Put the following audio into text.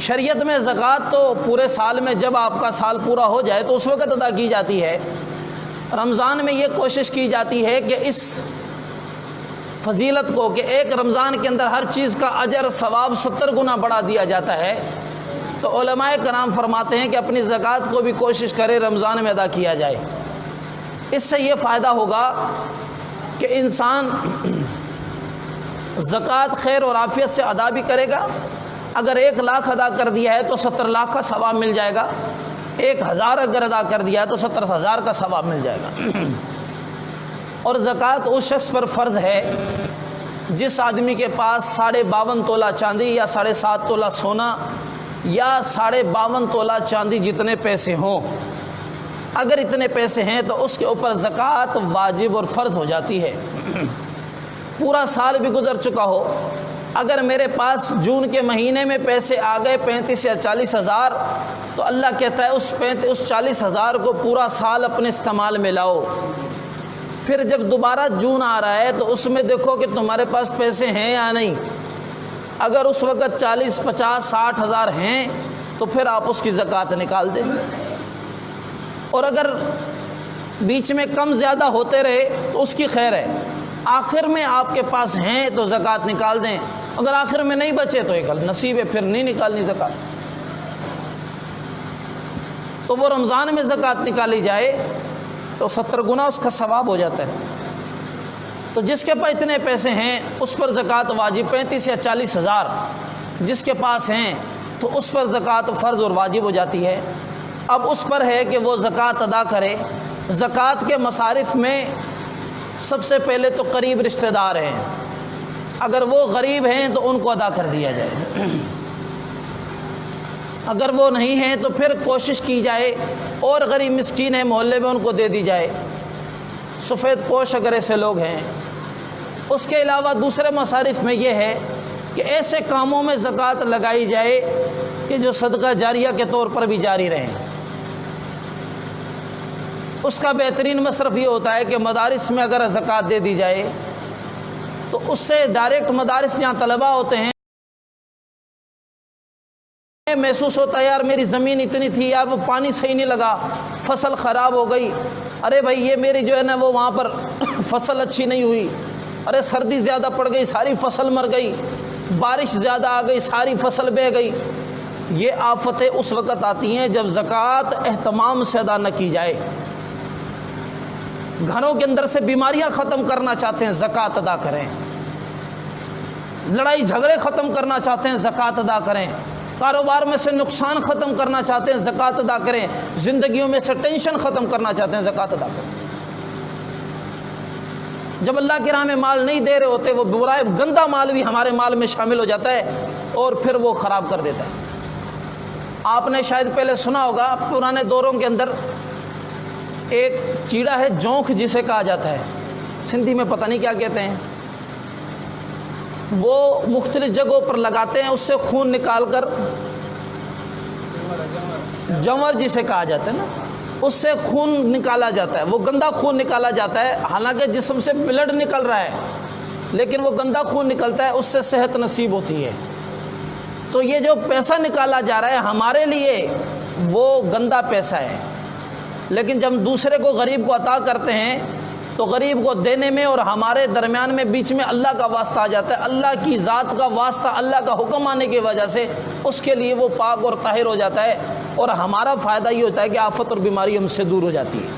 شریعت میں زکوٰۃ تو پورے سال میں جب آپ کا سال پورا ہو جائے تو اس وقت ادا کی جاتی ہے۔ رمضان میں یہ کوشش کی جاتی ہے کہ اس فضیلت کو کہ ایک رمضان کے اندر ہر چیز کا اجر ثواب 70 گنا بڑھا دیا جاتا ہے، تو علماء کرام فرماتے ہیں کہ اپنی زکوٰۃ کو بھی کوشش کرے رمضان میں ادا کیا جائے۔ اس سے یہ فائدہ ہوگا کہ انسان زکوٰۃ خیر اور عافیت سے ادا بھی کرے گا۔ اگر 1 لاکھ ادا کر دیا ہے تو 70 لاکھ کا ثواب مل جائے گا، 1000 اگر ادا کر دیا ہے تو 70,000 کا ثواب مل جائے گا۔ اور زکوٰۃ اس شخص پر فرض ہے جس آدمی کے پاس 52.5 تولہ چاندی یا 7.5 تولہ سونا یا 52.5 تولہ چاندی جتنے پیسے ہوں، اگر اتنے پیسے ہیں تو اس کے اوپر زکوٰۃ واجب اور فرض ہو جاتی ہے۔ پورا سال بھی گزر چکا ہو، اگر میرے پاس جون کے مہینے میں پیسے آ گئے 35 یا 40 ہزار، تو اللہ کہتا ہے اس 40 ہزار کو پورا سال اپنے استعمال میں لاؤ۔ پھر جب دوبارہ جون آ رہا ہے تو اس میں دیکھو کہ تمہارے پاس پیسے ہیں یا نہیں۔ اگر اس وقت 40 50 60 ہزار ہیں تو پھر آپ اس کی زکوٰۃ نکال دیں، اور اگر بیچ میں کم زیادہ ہوتے رہے تو اس کی خیر ہے، آخر میں آپ کے پاس ہیں تو زکوٰۃ نکال دیں، اگر آخر میں نہیں بچے تو ایک نصیب ہے، پھر نہیں نکالنی زکوٰۃ۔ تو وہ رمضان میں زکوٰۃ نکالی جائے تو 70 گنا اس کا ثواب ہو جاتا ہے۔ تو جس کے پاس اتنے پیسے ہیں اس پر زکوٰۃ واجب، 35 یا 40 ہزار جس کے پاس ہیں تو اس پر زکوٰۃ فرض اور واجب ہو جاتی ہے۔ اب اس پر ہے کہ وہ زکوٰۃ ادا کرے۔ زکوٰۃ کے مصارف میں سب سے پہلے تو قریب رشتہ دار ہیں، اگر وہ غریب ہیں تو ان کو ادا کر دیا جائے، اگر وہ نہیں ہیں تو پھر کوشش کی جائے اور غریب مسکین ہیں محلے میں ان کو دے دی جائے، سفید پوش اگر ایسے لوگ ہیں۔ اس کے علاوہ دوسرے مصارف میں یہ ہے کہ ایسے کاموں میں زکوٰۃ لگائی جائے کہ جو صدقہ جاریہ کے طور پر بھی جاری رہیں۔ اس کا بہترین مصرف یہ ہوتا ہے کہ مدارس میں اگر زکوٰۃ دے دی جائے تو اس سے ڈائریکٹ مدارس جہاں طلباء ہوتے ہیں محسوس ہوتا ہے یار میری زمین اتنی تھی، یار وہ پانی صحیح نہیں لگا، فصل خراب ہو گئی، ارے بھائی یہ میری جو ہے نا وہ وہاں پر فصل اچھی نہیں ہوئی، ارے سردی زیادہ پڑ گئی ساری فصل مر گئی، بارش زیادہ آ گئی ساری فصل بہہ گئی۔ یہ آفتیں اس وقت آتی ہیں جب زکوٰۃ اہتمام سے ادا نہ کی جائے۔ گھروں کے اندر سے بیماریاں ختم کرنا چاہتے ہیں زکوٰۃ ادا کریں، لڑائی جھگڑے ختم کرنا چاہتے ہیں زکوٰۃ ادا کریں، کاروبار میں سے نقصان ختم کرنا چاہتے ہیں زکوٰۃ ادا کریں، زندگیوں میں سے ٹینشن ختم کرنا چاہتے ہیں زکوٰۃ ادا کریں۔ جب اللہ کی راہ میں مال نہیں دے رہے ہوتے وہ برا گندا مال بھی ہمارے مال میں شامل ہو جاتا ہے اور پھر وہ خراب کر دیتا ہے۔ آپ نے شاید پہلے سنا ہوگا پرانے دوروں کے اندر ایک چیڑا ہے جونک جسے کہا جاتا ہے، سندھی میں پتہ نہیں کیا کہتے ہیں، وہ مختلف جگہوں پر لگاتے ہیں، اس سے خون نکال کر، جمر جسے کہا جاتا ہے نا، اس سے خون نکالا جاتا ہے، وہ گندا خون نکالا جاتا ہے، حالانکہ جسم سے بلڈ نکل رہا ہے لیکن وہ گندا خون نکلتا ہے، اس سے صحت نصیب ہوتی ہے۔ تو یہ جو پیسہ نکالا جا رہا ہے ہمارے لیے وہ گندا پیسہ ہے، لیکن جب ہم دوسرے کو غریب کو عطا کرتے ہیں تو غریب کو دینے میں اور ہمارے درمیان میں بیچ میں اللہ کا واسطہ آ جاتا ہے، اللہ کی ذات کا واسطہ، اللہ کا حکم آنے کی وجہ سے اس کے لیے وہ پاک اور طاہر ہو جاتا ہے، اور ہمارا فائدہ یہ ہوتا ہے کہ آفت اور بیماری ہم سے دور ہو جاتی ہے۔